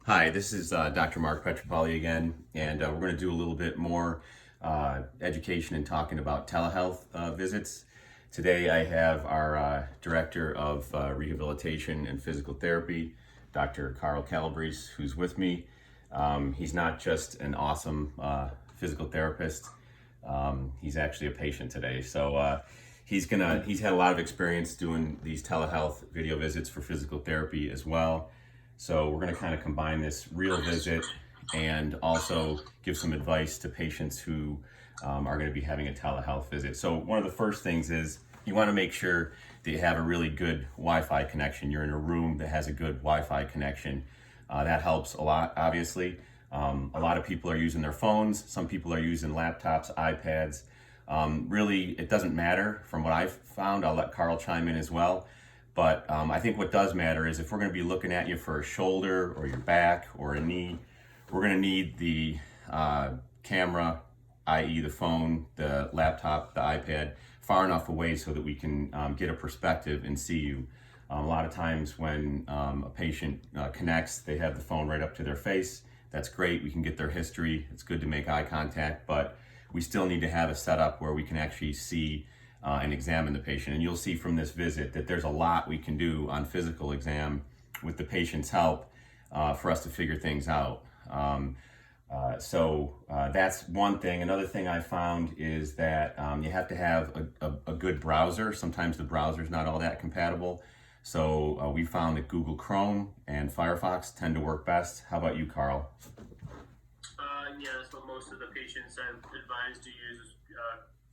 Hi, this is Dr. Mark Pietropaoli again, and we're going to do a little bit more education and talking about telehealth visits. Today I have our Director of Rehabilitation and Physical Therapy, Dr. Carl Calabrese, who's with me. He's not just an awesome physical therapist, he's actually a patient today. So he's had a lot of experience doing these telehealth video visits for physical therapy as well. So we're going to kind of combine this real visit and also give some advice to patients who are going to be having a telehealth visit. So one of the first things is you want to make sure that you have a really good Wi-Fi connection. You're in a room that has a good Wi-Fi connection. That helps a lot, obviously. A lot of people are using their phones. Some people are using laptops, iPads. Really, it doesn't matter from what I've found. I'll let Carl chime in as well. But I think what does matter is if we're going to be looking at you for a shoulder or your back or a knee, we're going to need the camera, i.e. the phone, the laptop, the iPad, far enough away so that we can get a perspective and see you. A lot of times when a patient connects, they have the phone right up to their face. That's great. We can get their history. It's good to make eye contact, but we still need to have a setup where we can actually see and examine the patient. And you'll see from this visit that there's a lot we can do on physical exam with the patient's help for us to figure things out. So that's one thing. Another thing I found is that you have to have a good browser. Sometimes the browser is not all that compatible. So we found that Google Chrome and Firefox tend to work best. How about you, Carl? Yeah, that's what most of the patients I've advised to use is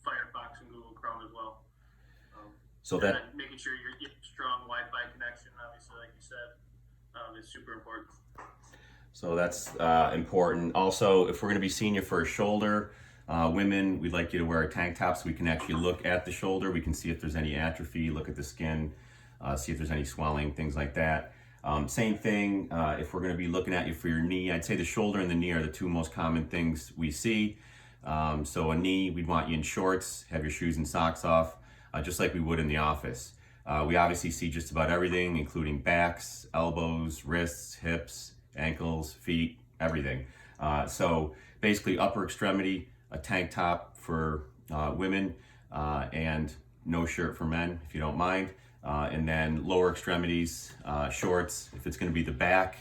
Firefox and Google Chrome as well. So that making sure you get strong Wi-Fi connection, obviously, like you said, is super important. So that's important. Also, if we're going to be seeing you for a shoulder, women, we'd like you to wear a tank top so we can actually look at the shoulder. We can see if there's any atrophy, look at the skin, see if there's any swelling, things like that. Same thing, if we're going to be looking at you for your knee, I'd say the shoulder and the knee are the two most common things we see. So a knee, we'd want you in shorts, have your shoes and socks off, just like we would in the office. We obviously see just about everything, including backs, elbows, wrists, hips, ankles, feet, everything. So basically upper extremity, a tank top for women, and no shirt for men, if you don't mind. And then lower extremities, shorts, if it's going to be the back,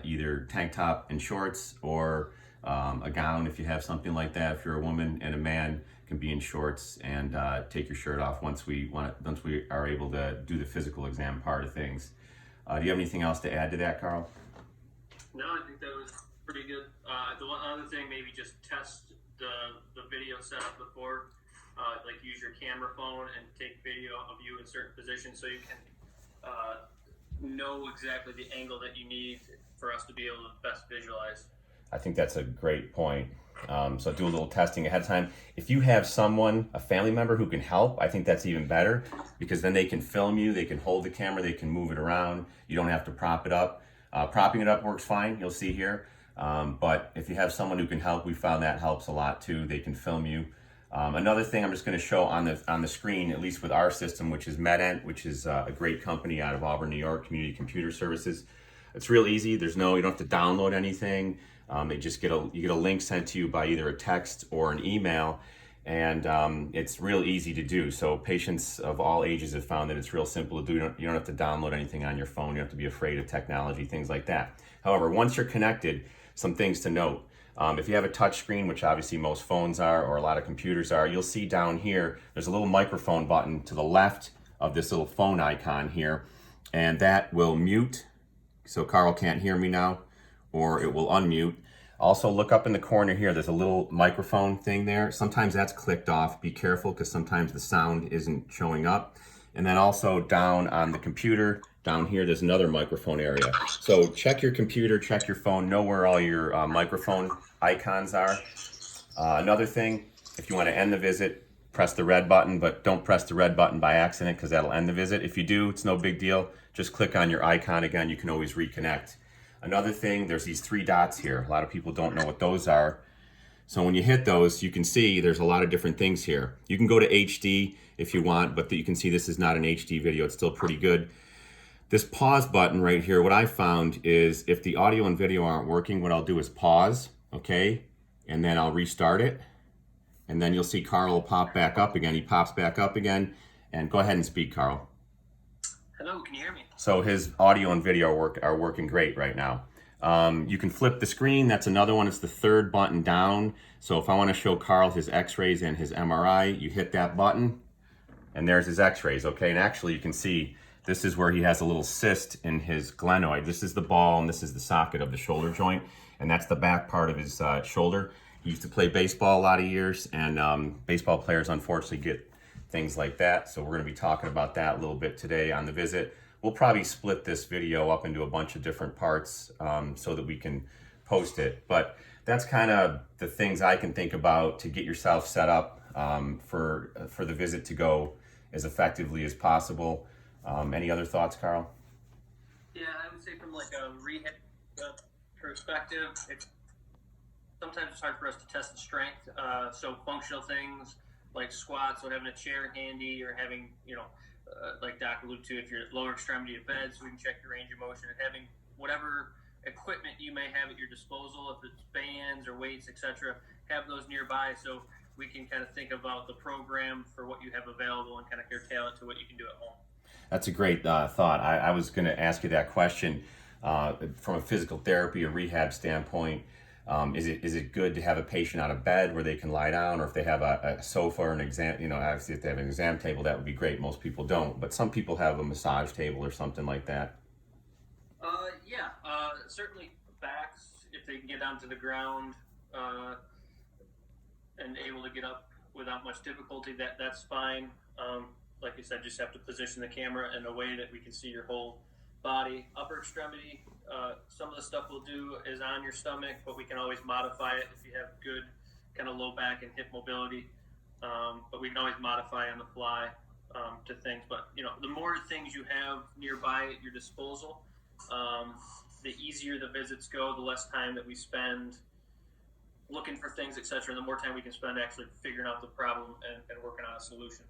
either tank top and shorts, or a gown if you have something like that. If you're a woman, and a man can be in shorts and take your shirt off once we are able to do the physical exam part of things. Do you have anything else to add to that, Carl? No, I think that was pretty good. The one other thing, maybe just test the video setup before. Like use your camera phone and take video of you in certain positions so you can know exactly the angle that you need for us to be able to best visualize. I think that's a great point. So do a little testing ahead of time. If you have someone, a family member who can help, I think that's even better because then they can film you, they can hold the camera, they can move it around. You don't have to prop it up. Propping it up works fine, you'll see here. But if you have someone who can help, we found that helps a lot too. They can film you. Another thing I'm just going to show on the screen, at least with our system, which is MedEnt, which is a great company out of Auburn, New York, Community Computer Services. It's real easy. You don't have to download anything. You just get a link sent to you by either a text or an email, and it's real easy to do. So patients of all ages have found that it's real simple to do. You don't have to download anything on your phone. You don't have to be afraid of technology, things like that. However, once you're connected, some things to note. If you have a touch screen, which obviously most phones are or a lot of computers are, you'll see down here, there's a little microphone button to the left of this little phone icon here, and that will mute, so Carl can't hear me now, or it will unmute. Also look up in the corner here, there's a little microphone thing there. Sometimes that's clicked off, be careful because sometimes the sound isn't showing up. And then also down on the computer, down here, there's another microphone area. So check your computer, check your phone, know where all your microphone icons are. Another thing, if you want to end the visit, press the red button, but don't press the red button by accident because that'll end the visit. If you do, it's no big deal. Just click on your icon again, you can always reconnect. Another thing, there's these three dots here. A lot of people don't know what those are. So when you hit those, you can see there's a lot of different things here. You can go to HD if you want, but you can see this is not an HD video. It's still pretty good. This pause button right here, what I found is if the audio and video aren't working, what I'll do is pause, okay? And then I'll restart it. And then you'll see Carl will pop back up again. He pops back up again. And go ahead and speak, Carl. Hello, can you hear me? So his audio and video are working great right now. You can flip the screen. That's another one. It's the third button down. So if I want to show Carl his x-rays and his MRI, you hit that button and there's his x-rays, okay? And actually you can see this is where he has a little cyst in his glenoid. This is the ball and this is the socket of the shoulder joint, and that's the back part of his shoulder. He used to play baseball a lot of years, and baseball players unfortunately get things like that. So we're going to be talking about that a little bit today on the visit. We'll probably split this video up into a bunch of different parts so that we can post it. But that's kind of the things I can think about to get yourself set up for the visit to go as effectively as possible. Any other thoughts, Carl? Yeah, I would say from like a rehab perspective, sometimes it's hard for us to test the strength. So functional things like squats, so having a chair handy, or having, like Doc alluded to, if you're at lower extremity of bed, so we can check your range of motion, and having whatever equipment you may have at your disposal, if it's bands or weights, etc., have those nearby so we can kind of think about the program for what you have available and kind of curtail it to what you can do at home. That's a great thought. I was going to ask you that question from a physical therapy or rehab standpoint. Is it good to have a patient on a bed where they can lie down, or if they have a sofa or an exam, obviously if they have an exam table, that would be great. Most people don't, but some people have a massage table or something like that. Certainly backs, if they can get onto the ground and able to get up without much difficulty, that's fine. Like you said, just have to position the camera in a way that we can see your whole body. Upper extremity, some of the stuff we'll do is on your stomach, but we can always modify it if you have good kind of low back and hip mobility. But we can always modify on the fly to things. But the more things you have nearby at your disposal, the easier the visits go, the less time that we spend looking for things, etc., and the more time we can spend actually figuring out the problem and working on a solution.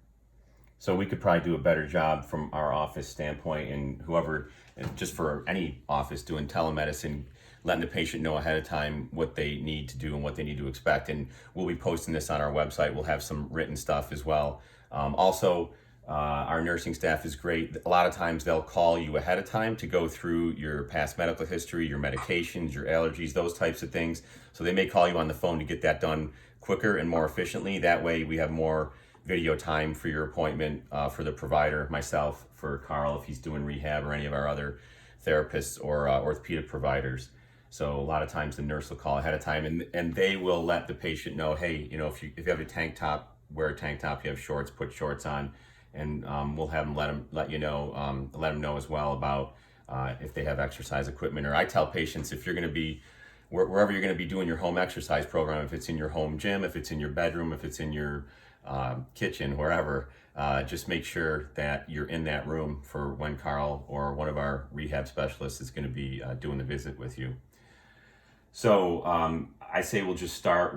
So we could probably do a better job from our office standpoint, and whoever, just for any office doing telemedicine, letting the patient know ahead of time what they need to do and what they need to expect. And we'll be posting this on our website. We'll have some written stuff as well. Our nursing staff is great. A lot of times they'll call you ahead of time to go through your past medical history, your medications, your allergies, those types of things. So they may call you on the phone to get that done quicker and more efficiently. That way we have more video time for your appointment, for the provider, myself, for Carl if he's doing rehab, or any of our other therapists or orthopedic providers. So a lot of times the nurse will call ahead of time, and they will let the patient know, hey, if you have a tank top, wear a tank top. If you have shorts, put shorts on. And we'll have them let them know as well about if they have exercise equipment. Or I tell patients, if you're going to be wherever you're going to be doing your home exercise program, if it's in your home gym, if it's in your bedroom, if it's in your kitchen, wherever, just make sure that you're in that room for when Carl or one of our rehab specialists is going to be doing the visit with you. So I say we'll just start